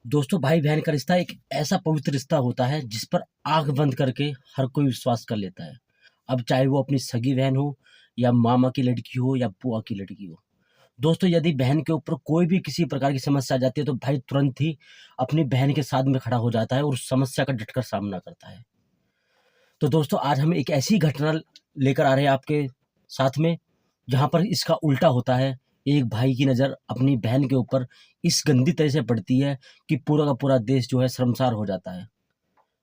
दोस्तों, भाई बहन का रिश्ता एक ऐसा पवित्र रिश्ता होता है जिस पर आंख बंद करके हर कोई विश्वास कर लेता है। अब चाहे वो अपनी सगी बहन हो या मामा की लड़की हो या बुआ की लड़की हो। दोस्तों, यदि बहन के ऊपर कोई भी किसी प्रकार की समस्या आ जाती है तो भाई तुरंत ही अपनी बहन के साथ में खड़ा हो जाता है और उस समस्या का डटकर सामना करता है। तो दोस्तों, आज हम एक ऐसी घटना लेकर आ रहे हैं आपके साथ में, जहाँ पर इसका उल्टा होता है। एक भाई की नज़र अपनी बहन के ऊपर इस गंदी तरह से पड़ती है कि पूरा का पूरा देश जो है शर्मसार हो जाता है।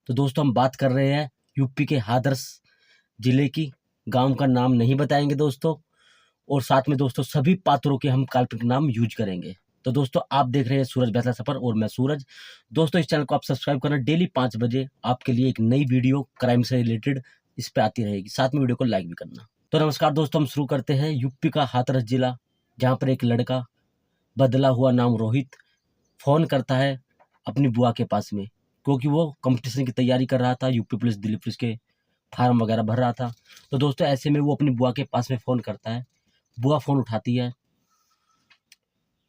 तो दोस्तों, हम बात कर रहे हैं यूपी के हाथरस जिले की। गाँव का नाम नहीं बताएँगे दोस्तों, और साथ में दोस्तों सभी पात्रों के हम काल्पनिक नाम यूज़ करेंगे। तो दोस्तों, आप देख रहे हैं सूरज बेहतर सफ़र और मैं सूरज। दोस्तों, इस चैनल को आप सब्सक्राइब करना, डेली 5 बजे आपके लिए एक नई वीडियो क्राइम से रिलेटेड इस पे आती रहेगी। साथ में वीडियो को लाइक भी करना। तो नमस्कार दोस्तों, हम शुरू करते हैं। यूपी का हाथरस जिला, जहाँ पर एक लड़का बदला हुआ नाम रोहित फ़ोन करता है अपनी बुआ के पास में, क्योंकि वो कॉम्पिटिशन की तैयारी कर रहा था। यूपी पुलिस, दिल्ली पुलिस के फार्म वगैरह भर रहा था। तो दोस्तों, ऐसे में वो अपनी बुआ के पास में फ़ोन करता है। बुआ फ़ोन उठाती है,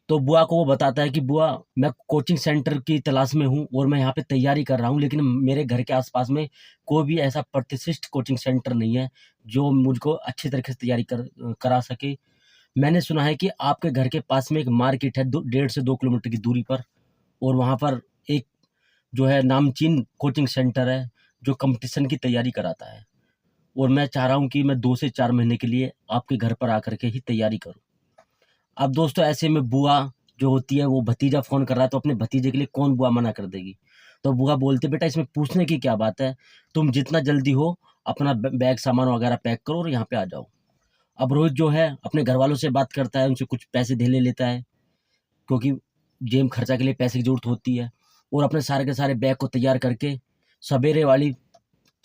तो बुआ को वो बताता है कि बुआ, मैं कोचिंग सेंटर की तलाश में हूँ और मैं यहाँ पे तैयारी कर रहा हूँ, लेकिन मेरे घर के आस-पास में कोई भी ऐसा प्रतिष्ठित कोचिंग सेंटर नहीं है, जो मुझको अच्छी तरीके से तैयारी करा सके। मैंने सुना है कि आपके घर के पास में एक मार्केट है, दो 1.5 से 2 किलोमीटर की दूरी पर, और वहाँ पर एक जो है नामचीन कोचिंग सेंटर है, जो कॉम्पिटिशन की तैयारी कराता है, और मैं चाह रहा हूँ कि मैं 2 से 4 महीने के लिए आपके घर पर आकर के ही तैयारी करूँ। अब दोस्तों, ऐसे में बुआ जो होती है, वो भतीजा फ़ोन कर रहा है, तो अपने भतीजे के लिए कौन बुआ मना कर देगी। तो बुआ बोलती है, बेटा इसमें पूछने की क्या बात है, तुम जितना जल्दी हो अपना बैग सामान वगैरह पैक करो और यहाँ पे आ जाओ। अब रोहित जो है अपने घर वालों से बात करता है, उनसे कुछ पैसे ले लेता है, क्योंकि जेब खर्चा के लिए पैसे की ज़रूरत होती है, और अपने सारे के सारे बैग को तैयार करके सवेरे वाली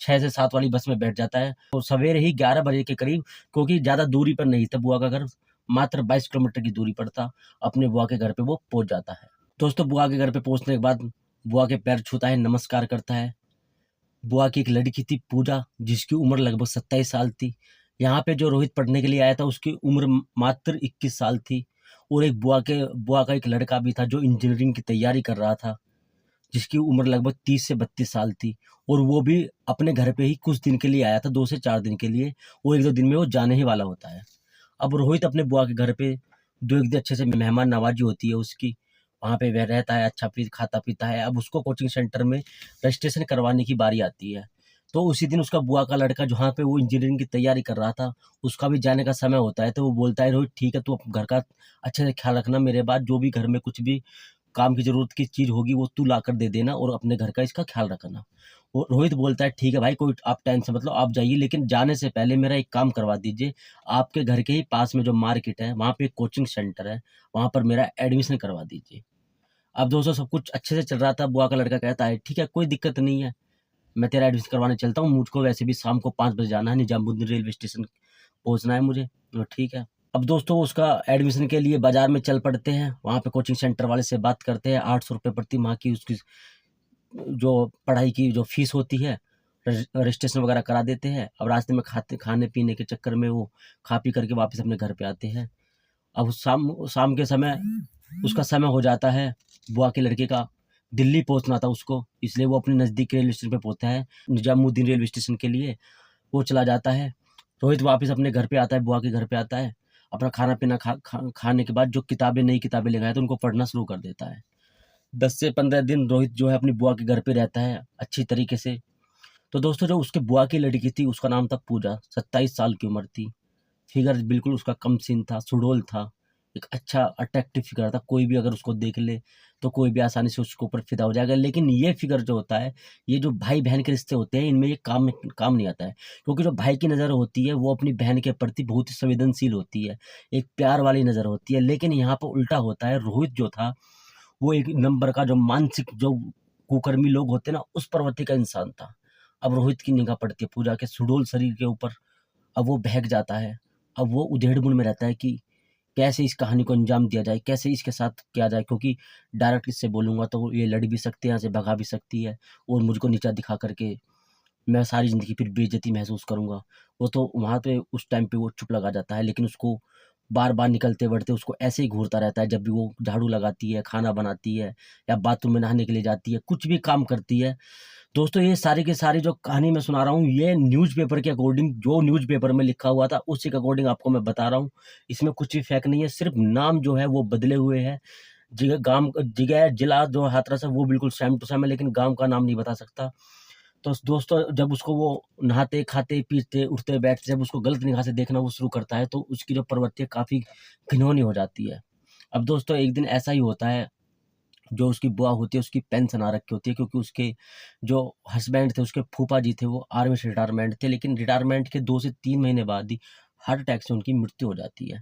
6 से 7 वाली बस में बैठ जाता है। तो सवेरे ही 11 बजे के करीब, क्योंकि ज़्यादा दूरी पर नहीं था बुआ का घर, मात्र 22 किलोमीटर की दूरी पर था, अपने बुआ के घर पे वो पहुँच जाता है। दोस्तों, बुआ के घर पे पहुँचने के बाद बुआ के पैर छूता है, नमस्कार करता है। बुआ की एक लड़की थी पूजा, जिसकी उम्र लगभग 27 साल थी। यहाँ पे जो रोहित पढ़ने के लिए आया था, उसकी उम्र मात्र 21 साल थी, और एक बुआ का एक लड़का भी था जो इंजीनियरिंग की तैयारी कर रहा था, जिसकी उम्र लगभग 30 से 32 साल थी, और वो भी अपने घर पे ही कुछ दिन के लिए आया था, 2 से 4 दिन के लिए, और 1-2 दिन में वो जाने ही वाला होता है। अब रोहित अपने बुआ के घर पे 2-1 दिन अच्छे से मेहमान नवाज़ी होती है उसकी, वहाँ पे वह रहता है, अच्छा खाता-पीता है। अब उसको कोचिंग सेंटर में रजिस्ट्रेशन करवाने की बारी आती है। तो उसी दिन उसका बुआ का लड़का, जहाँ पे वो इंजीनियरिंग की तैयारी कर रहा था, उसका भी जाने का समय होता है। तो वो बोलता है, रोहित ठीक है, तू घर का अच्छे से ख्याल रखना, मेरे बाद जो भी घर में कुछ भी काम की ज़रूरत की चीज़ होगी वो तू लाकर दे देना, और अपने घर का इसका ख़्याल रखना। वो रोहित बोलता है, ठीक है भाई, कोई आप टेंशन मत लो, आप जाइए, लेकिन जाने से पहले मेरा एक काम करवा दीजिए। आपके घर के ही पास में जो मार्केट है, वहाँ पे एक कोचिंग सेंटर है, वहाँ पर मेरा एडमिशन करवा दीजिए। अब दोस्तों, सब कुछ अच्छे से चल रहा था। बुआ का लड़का कहता है, ठीक है, कोई दिक्कत नहीं है, मैं तेरा एडमिशन करवाने चलता हूँ, मुझको वैसे भी शाम को 5 बजे जाना है, निजामुद्दीन रेलवे स्टेशन पहुँचना है मुझे। तो ठीक है। अब दोस्तों, उसका एडमिशन के लिए बाज़ार में चल पड़ते हैं, वहाँ पे कोचिंग सेंटर वाले से बात करते हैं। 800 रुपए प्रति माह की उसकी जो पढ़ाई की जो फ़ीस होती है, रजिस्ट्रेशन वगैरह करा देते हैं। अब रास्ते में खाने-पीने के चक्कर में वो खा पी करके वापस अपने घर पे आते हैं। अब शाम शाम के समय उसका समय हो जाता है, बुआ के लड़के का दिल्ली पहुँचना था उसको, इसलिए वो अपने नज़दीक के रेलवे स्टेशन पे पहुँचता है, निजामुद्दीन रेलवे स्टेशन के लिए वो चला जाता है। रोहित वापस अपने घर पे आता है, बुआ के घर पे आता है। अपना खाना-पीना खाने के बाद जो किताबें, नई किताबें लेकर आया था, उनको पढ़ना शुरू कर देता है। 10 से 15 दिन रोहित जो है अपनी बुआ के घर पे रहता है अच्छी तरीके से। तो दोस्तों, जो उसके बुआ की लड़की थी, उसका नाम था पूजा, 27 साल की उम्र थी। फिगर बिल्कुल उसका कमसीन था, सुडौल था, एक अच्छा अट्रैक्टिव फिगर था। कोई भी अगर उसको देख ले, तो कोई भी आसानी से उसके ऊपर फ़िदा हो जाएगा। लेकिन ये फिगर जो होता है, ये जो भाई-बहन के रिश्ते होते हैं, इनमें ये काम नहीं आता है। क्योंकि जो भाई की नज़र होती है, वो अपनी बहन के प्रति बहुत ही संवेदनशील होती है, एक प्यार वाली नज़र होती है। लेकिन यहाँ पर उल्टा होता है, रोहित जो था, वो एक नंबर का जो मानसिक जो कुकर्मी लोग होते हैं ना, उस प्रवृत्ति का इंसान था। अब रोहित की निगाह पड़ती है पूजा के सुडौल शरीर के ऊपर। अब वो बहक जाता है। अब वो उधेड़-बुन में रहता है कि कैसे इस कहानी को अंजाम दिया जाए, कैसे इसके साथ किया जाए, क्योंकि डायरेक्ट इससे बोलूँगा तो ये लड़ भी सकती है, यहाँ से भगा भी सकती है, और मुझको नीचा दिखा कर के मैं सारी ज़िंदगी फिर बेइज़्ज़ती महसूस करूँगा। वो तो वहाँ पे उस टाइम पे वो चुप लगा जाता है, लेकिन उसको बार-बार निकलते-बढ़ते उसको ऐसे ही घूरता रहता है, जब भी वो झाड़ू लगाती है, खाना बनाती है या बाथरूम में नहाने के लिए जाती है, कुछ भी काम करती है। दोस्तों ये सारी की सारी जो कहानी मैं सुना रहा हूँ, ये न्यूज़पेपर के अकॉर्डिंग, जो न्यूज़पेपर में लिखा हुआ था उसी के अकॉर्डिंग आपको मैं बता रहा हूँ। इसमें कुछ भी फेक नहीं है, सिर्फ़ नाम जो है वो बदले हुए हैं। जगह, जिला जो हाथरस है वो बिल्कुल सेम टू सेम है, लेकिन गाँव का नाम नहीं बता सकता। तो दोस्तों जब उसको वो नहाते, खाते, पीते, उठते, बैठते जब उसको गलत निगाह से देखना वो शुरू करता है, तो उसकी जो प्रवृत्ति है काफ़ी घिनौनी हो जाती है। अब दोस्तों एक दिन ऐसा ही होता है, जो उसकी बुआ होती है उसकी पेंशन आ रखी होती है, क्योंकि उसके जो हस्बैंड थे, उसके फूफा जी थे, वो आर्मी से रिटायरमेंट थे, लेकिन रिटायरमेंट के 2 से 3 महीने बाद ही हार्ट अटैक से उनकी मृत्यु हो जाती है।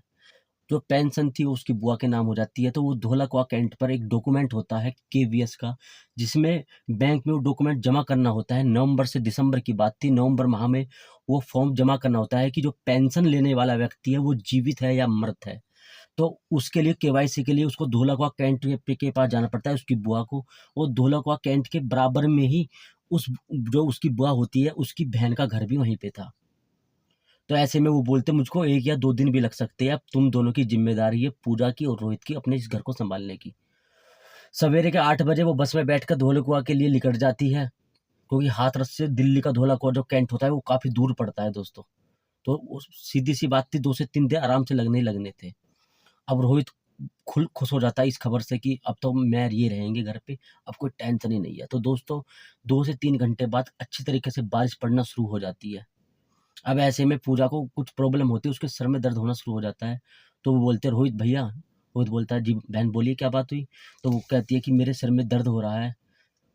जो पेंशन थी उसकी बुआ के नाम हो जाती है, तो वो धोलाकुआ कैंट पर एक डॉक्यूमेंट होता है केवीएस का, जिसमें बैंक में वो डॉक्यूमेंट जमा करना होता है। नवंबर से दिसंबर की बात थी, नवंबर माह में वो फॉर्म जमा करना होता है कि जो पेंशन लेने वाला व्यक्ति है वो जीवित है या मृत है। तो उसके लिए केवाईसी के लिए उसको धोलाकुआ कैंट के पास जाना पड़ता है उसकी बुआ को। और धोलाकुआ कैंट के बराबर में ही उस जो उसकी बुआ होती है उसकी बहन का घर भी वहीं पे था। तो ऐसे में वो बोलते मुझको 1 या 2 दिन भी लग सकते हैं, अब तुम दोनों की ज़िम्मेदारी है पूजा की और रोहित की अपने इस घर को सँभालने की। सवेरे के 8 बजे वो बस में बैठकर धौलाकुआं के लिए निकल जाती है, क्योंकि हाथरस से दिल्ली का धौलाकुआं जो कैंट होता है वो काफ़ी दूर पड़ता है दोस्तों। तो उस सीधी-सी बात थी, 2 से 3 दिन आराम से लगने ही लगने थे। अब रोहित खुश हो जाता है इस खबर से कि अब तो मैं ये रहेंगे घर पे, अब कोई टेंशन ही नहीं है। तो दोस्तों 2 से 3 घंटे बाद अच्छी तरीके से बारिश पड़ना शुरू हो जाती है। अब ऐसे में पूजा को कुछ प्रॉब्लम होती है, उसके सर में दर्द होना शुरू हो जाता है। तो वो बोलते हैं रोहित भैया, रोहित बोलता है जी बहन बोलिए क्या बात हुई? तो वो कहती है कि मेरे सर में दर्द हो रहा है।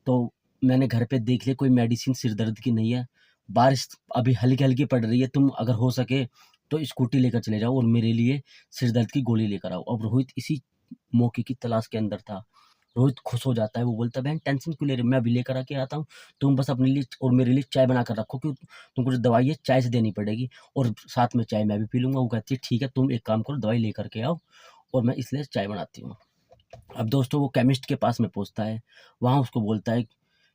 तो मैंने घर पे देख लिया, कोई मेडिसिन सिर दर्द की नहीं है। बारिश अभी हल्की-हल्की पड़ रही है, तुम अगर हो सके तो स्कूटी लेकर चले जाओ और मेरे लिए सिर दर्द की गोली लेकर आओ। अब रोहित इसी मौके की तलाश के अंदर था। रोहित खुश हो जाता है, वो बोलता है बहन टेंशन क्यों ले रही हो? मैं अभी लेकर आके आता हूँ। तुम बस अपने लिए और मेरे लिए चाय बना कर रखो, क्योंकि तुमको जो दवाई है चाय से देनी पड़ेगी और साथ में चाय मैं भी पी लूँगा। वो कहती है ठीक है, तुम एक काम करो दवाई लेकर के आओ और मैं इसलिए चाय बनाती हूँ। अब दोस्तों वो केमिस्ट के पास में पहुँचता है, वहाँ उसको बोलता है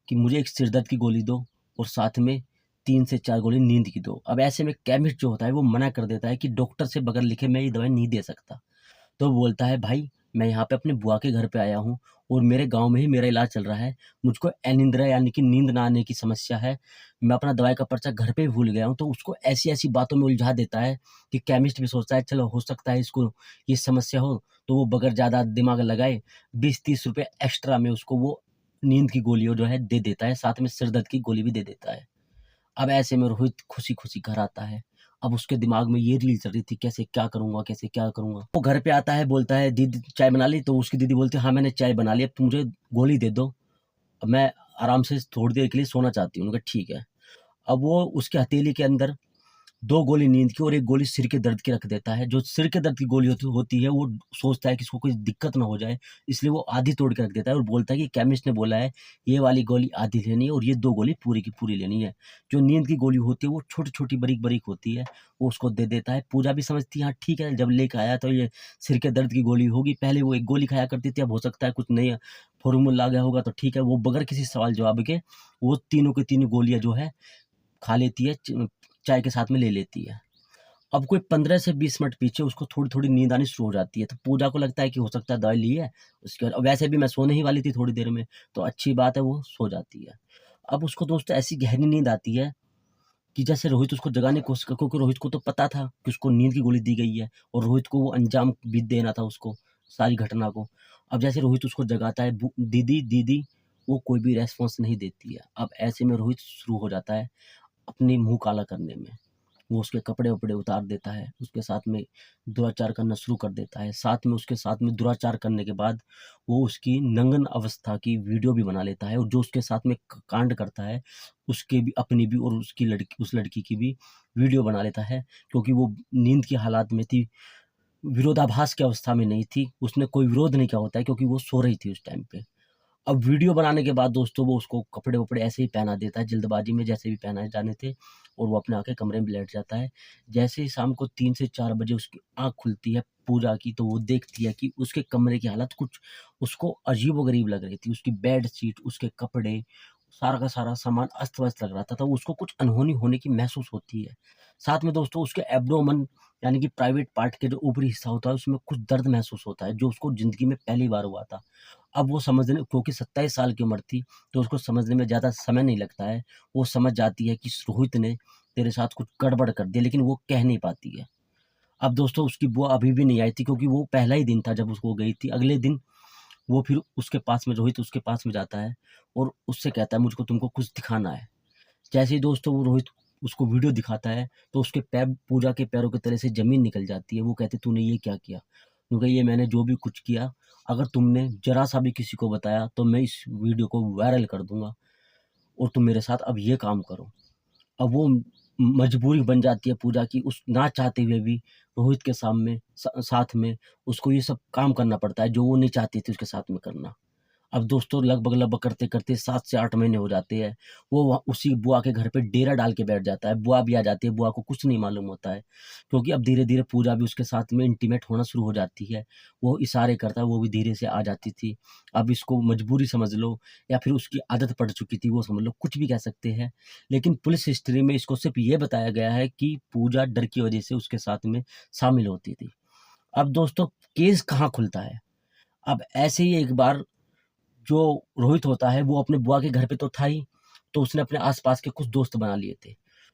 कि मुझे एक सिर दर्द की गोली दो और साथ में 3 से 4 गोली नींद की दो। अब ऐसे में केमिस्ट जो होता है वो मना कर देता है कि डॉक्टर से बगैर लिखे मैं ये दवाई नहीं दे सकता। तो वो बोलता है भाई मैं यहाँ पे अपनी बुआ के घर पे आया हूँ और मेरे गाँव में ही मेरा इलाज चल रहा है। मुझको अनिद्रा यानी कि नींद ना आने की समस्या है। मैं अपना दवाई का पर्चा घर पे ही भूल गया हूँ। तो उसको ऐसी-ऐसी बातों में उलझा देता है कि केमिस्ट भी सोचता है चलो हो सकता है इसको ये समस्या हो। तो वो बगैर ज़्यादा दिमाग लगाए 20-30 रुपए एक्स्ट्रा में उसको वो नींद की गोलियों जो है दे देता है, साथ में सिर दर्द की गोली भी दे देता है। अब ऐसे में रोहित खुशी-खुशी घर आता है। अब उसके दिमाग में ये रील चल रही थी कैसे क्या करूँगा, कैसे क्या करूँगा? वो घर पे आता है, बोलता है दीदी चाय बना ली? तो उसकी दीदी बोलती है हाँ, मैंने चाय बना ली, अब तुम मुझे गोली दे दो, अब मैं आराम से थोड़ी देर के लिए सोना चाहती हूँ। उन्होंने कहा ठीक है। अब वो उसके हथेली के अंदर 2 गोली नींद की और 1 गोली सिर के दर्द की रख देता है। जो सिर के दर्द की गोली होती है वो सोचता है कि इसको कोई दिक्कत ना हो जाए, इसलिए वो आधी तोड़ के रख देता है और बोलता है कि केमिस्ट ने बोला है ये वाली गोली आधी लेनी है और ये 2 गोली पूरी की पूरी लेनी है। जो नींद की गोली होती है वो छोटी-छोटी, बारीक-बारीक होती है, वो उसको दे देता है। पूजा भी समझती है हाँ ठीक है, जब लेके आया तो ये सिर के दर्द की गोली होगी। पहले वो 1 गोली खाया करती थी, अब हो सकता है कुछ नया फ़ॉर्मूला आ गया होगा तो ठीक है। वो बगैर किसी सवाल जवाब के वो तीनों की तीनों गोलियाँ जो है खा लेती है, चाय के साथ में ले लेती है। अब कोई 15 से 20 मिनट पीछे उसको थोड़ी-थोड़ी नींद आनी शुरू हो जाती है, तो पूजा को लगता है कि हो सकता है दवाई ली है, उसके बाद वैसे भी मैं सोने ही वाली थी थोड़ी देर में, तो अच्छी बात है वो सो जाती है। अब उसको दोस्तों ऐसी गहरी नींद आती है कि जैसे रोहित उसको जगाने की कोशिश क्योंकि रोहित को तो पता था कि उसको नींद की गोली दी गई है और रोहित को वो अंजाम भी देना था उसको, सारी घटना को। अब जैसे रोहित उसको जगाता है, बु दीदी, दीदी, वो कोई भी रिस्पॉन्स नहीं देती है। अब ऐसे में रोहित शुरू हो जाता है अपनी मुँह काला करने में। वो उसके कपड़े-वपड़े उतार देता है, उसके साथ में दुराचार करना शुरू कर देता है। साथ में उसके साथ में दुराचार करने के बाद वो उसकी नंगन अवस्था की वीडियो भी बना लेता है और जो उसके साथ में क कांड करता है, उसके भी अपनी भी और उसकी लड़की उस लड़की की भी वीडियो बना लेता है, क्योंकि वो नींद की हालात में थी, विरोधाभास की अवस्था में नहीं थी। उसने कोई विरोध नहीं किया होता है क्योंकि वो सो रही थी उस टाइम पे। अब वीडियो बनाने के बाद दोस्तों वो उसको कपड़े-वपड़े ऐसे ही पहना देता है, जल्दबाजी में जैसे भी पहनाए जाने थे और वो अपने आके कमरे में लेट जाता है। जैसे ही शाम को 3 से 4 बजे उसकी आँख खुलती है पूजा की, तो वो देखती है कि उसके कमरे की हालत कुछ उसको अजीब-ओ-गरीब लग रही थी। उसकी बेडशीट, उसके कपड़े, सारा का सारा सामान अस्त-व्यस्त लग रहा था, तो उसको कुछ अनहोनी होने की महसूस होती है। साथ में दोस्तों उसके एब्डोमेन यानी कि प्राइवेट पार्ट के जो ऊपरी हिस्सा होता है उसमें कुछ दर्द महसूस होता है, जो उसको ज़िंदगी में पहली बार हुआ था। अब वो समझने, क्योंकि 27 साल की उम्र थी, तो उसको समझने में ज़्यादा समय नहीं लगता है। वो समझ जाती है कि रोहित ने तेरे साथ कुछ गड़बड़ कर दिया, लेकिन वो कह नहीं पाती है। अब दोस्तों उसकी बुआ अभी भी नहीं आई थी, क्योंकि वो पहला ही दिन था जब उसको गई थी। अगले दिन वो फिर उसके पास में, रोहित उसके पास में जाता है और उससे कहता है मुझको तुमको कुछ दिखाना है। जैसे ही दोस्तों वो रोहित उसको वीडियो दिखाता है, तो उसके पैर, पूजा के पैरों के तले से ज़मीन निकल जाती है। वो कहते तूने ये क्या किया? क्योंकि ये मैंने जो भी कुछ किया, अगर तुमने ज़रा-सा भी किसी को बताया तो मैं इस वीडियो को वायरल कर दूँगा और तुम मेरे साथ अब ये काम करो। अब वो मजबूरी बन जाती है पूजा की, उस ना चाहते हुए भी रोहित के सामने साथ में उसको ये सब काम करना पड़ता है, जो वो नहीं चाहती थी उसके साथ में करना। अब दोस्तों लगभग करते-करते 7 से 8 महीने हो जाते हैं। वो वहाँ उसी बुआ के घर पे डेरा डाल के बैठ जाता है। बुआ भी आ जाती है, बुआ को कुछ नहीं मालूम होता है, क्योंकि अब धीरे-धीरे पूजा भी उसके साथ में इंटीमेट होना शुरू हो जाती है। वो इशारे करता है, वो भी धीरे से आ जाती थी। अब इसको मजबूरी समझ लो या फिर उसकी आदत पड़ चुकी थी, वो समझ लो, कुछ भी कह सकते हैं। लेकिन पुलिस हिस्ट्री में इसको सिर्फ़ ये बताया गया है कि पूजा डर की वजह से उसके साथ में शामिल होती थी। अब दोस्तों केस कहाँ खुलता है? अब ऐसे ही एक बार जो रोहित होता है वो अपने बुआ के घर पे तो था ही, तो उसने अपने आस-पास के कुछ दोस्त बना लिए थे।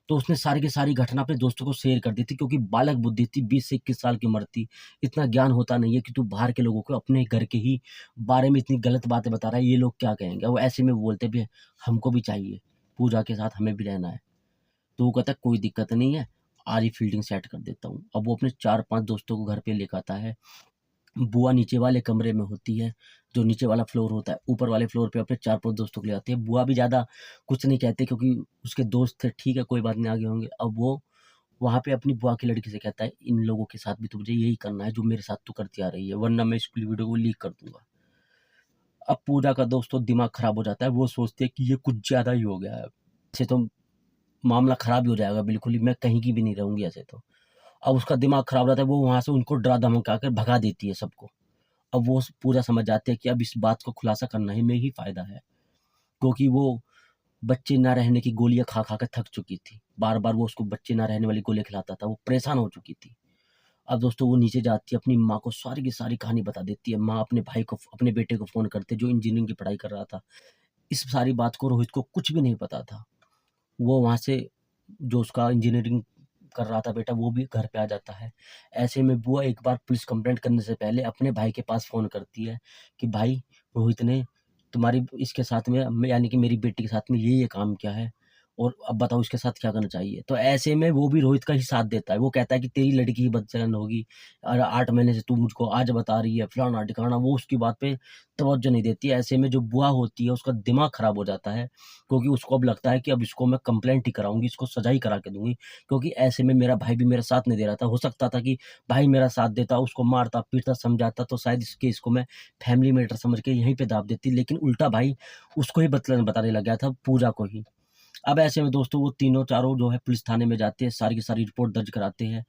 तो उसने सारी की सारी घटना अपने दोस्तों को शेयर कर दी थी, क्योंकि बालक बुद्धि थी, 20 से 21 साल की उम्र थी। इतना ज्ञान होता नहीं है कि तू बाहर के लोगों को अपने घर के ही बारे में इतनी गलत बातें बता रहा है, ये लोग क्या कहेंगे? वो ऐसे में बोलते भी हैं, हमको भी चाहिए, पूजा के साथ हमें भी रहना है। तो वो कहता है कोई दिक्कत नहीं है, आज ही फील्डिंग सेट कर देता हूँ। अब वो अपने 4-5 दोस्तों को घर पे लेके आता है। बुआ नीचे वाले कमरे में होती है, जो नीचे वाला फ्लोर होता है, ऊपर वाले फ्लोर पे अपने 4-5 दोस्तों को ले आती है। बुआ भी ज़्यादा कुछ नहीं कहते, क्योंकि उसके दोस्त थे, ठीक है कोई बात नहीं, आगे होंगे। अब वो वहाँ पे अपनी बुआ की लड़की से कहता है, इन लोगों के साथ भी तुझे यही करना है जो मेरे साथ तू करती आ रही है, वरना मैं इस वीडियो को लीक कर दूँगा। अब पूजा का दोस्तों दिमाग खराब हो जाता है, वो सोचती है कि ये कुछ ज़्यादा ही हो गया है। ऐसे तो मामला खराब ही हो जाएगा बिल्कुल ही, मैं कहीं की भी नहीं रहूँगी ऐसे तो। अब उसका दिमाग खराब हो जाता है, वो वहाँ से उनको डरा धमका कर भगा देती है सबको। अब वो पूरा समझ जाते हैं कि अब इस बात को खुलासा करना ही में ही फ़ायदा है, क्योंकि वो बच्चे ना रहने की गोलियाँ खा-खा के थक चुकी थी। बार-बार वो उसको बच्चे ना रहने वाली गोलियाँ खिलाता था, वो परेशान हो चुकी थी। अब दोस्तों वो नीचे जाती है, अपनी माँ को सारी की सारी कहानी बता देती है। माँ अपने भाई को, अपने बेटे को फ़ोन करते, जो इंजीनियरिंग की पढ़ाई कर रहा था। इस सारी बात को रोहित को कुछ भी नहीं पता था। वो वहाँ से, जो उसका इंजीनियरिंग कर रहा था बेटा, वो भी घर पे आ जाता है। ऐसे में बुआ एक बार पुलिस कंप्लेंट करने से पहले अपने भाई के पास फ़ोन करती है कि भाई, रोहित ने तुम्हारी इसके साथ में यानी कि मेरी बेटी के साथ में ये काम किया है, और अब बताओ इसके साथ क्या करना चाहिए? तो ऐसे में वो भी रोहित का ही साथ देता है। वो कहता है कि तेरी लड़की ही बदचलन होगी और 8 महीने से तू मुझको आज बता रही है, फलाना-ढिकाना, वो उसकी बात पे तवज्जो नहीं देती है। ऐसे में जो बुआ होती है उसका दिमाग खराब हो जाता है, क्योंकि उसको अब लगता है कि अब इसको मैं कंप्लेंट ही कराऊँगी, इसको सज़ा ही करा के दूँगी, क्योंकि ऐसे में मेरा भाई भी मेरा साथ नहीं दे रहा था। हो सकता था कि भाई मेरा साथ देता, उसको मारता, पीटता, समझाता, तो शायद इस केस को मैं फैमिली मैटर समझ के यहीं पे दाब देती, लेकिन उल्टा भाई उसको ही बदतलन बताने लग गया था, पूजा को ही। अब ऐसे में दोस्तों वो तीनों चारों जो है पुलिस थाने में जाते हैं, सारी की सारी रिपोर्ट दर्ज कराते हैं।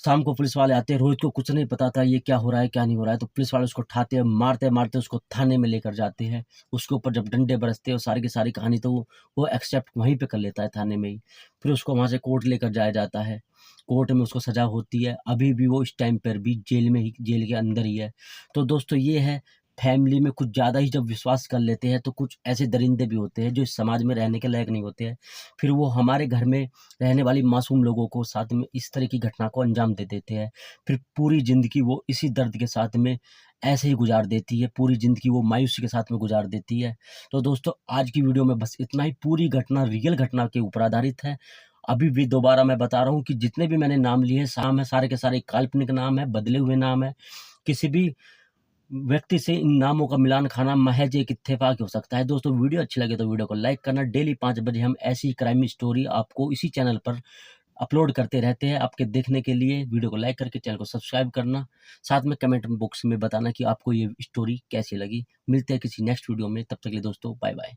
शाम को पुलिस वाले आते हैं, रोहित को कुछ नहीं पता था ये क्या हो रहा है, क्या नहीं हो रहा है, तो पुलिस वाले उसको उठाते हैं, मारते-मारते उसको थाने में लेकर जाते हैं। उसके ऊपर जब डंडे बरसते हैं और सारी की सारी कहानी, तो वो एक्सेप्ट वहीं पे कर लेता है थाने में ही। फिर उसको वहाँ से कोर्ट लेकर जाया जाता है। कोर्ट में उसको सज़ा होती है। अभी भी वो इस टाइम पर भी जेल में ही, जेल के अंदर ही है। तो दोस्तों ये है, फैमिली में कुछ ज़्यादा ही जब विश्वास कर लेते हैं, तो कुछ ऐसे दरिंदे भी होते हैं जो इस समाज में रहने के लायक नहीं होते हैं। फिर वो हमारे घर में रहने वाली मासूम लोगों को साथ में इस तरह की घटना को अंजाम दे देते हैं। फिर पूरी ज़िंदगी वो इसी दर्द के साथ में ऐसे ही गुज़ार देती है, पूरी ज़िंदगी वो मायूसी के साथ में गुज़ार देती है। तो दोस्तों आज की वीडियो में बस इतना ही। पूरी घटना रियल घटना के ऊपर आधारित है। अभी भी दोबारा मैं बता रहा हूँ कि जितने भी मैंने नाम लिए हैं, सारे के सारे काल्पनिक नाम हैं, बदले हुए नाम हैं। किसी भी व्यक्ति से इन नामों का मिलान खाना महज एक इत्तेफ़ाक हो सकता है। दोस्तों वीडियो अच्छी लगे तो वीडियो को लाइक करना। डेली 5 बजे हम ऐसी क्राइम स्टोरी आपको इसी चैनल पर अपलोड करते रहते हैं। आपके देखने के लिए वीडियो को लाइक करके चैनल को सब्सक्राइब करना। साथ में कमेंट बॉक्स में बताना कि आपको ये स्टोरी कैसी लगी। मिलते हैं किसी नेक्स्ट वीडियो में, तब तक के लिए दोस्तों बाय बाय।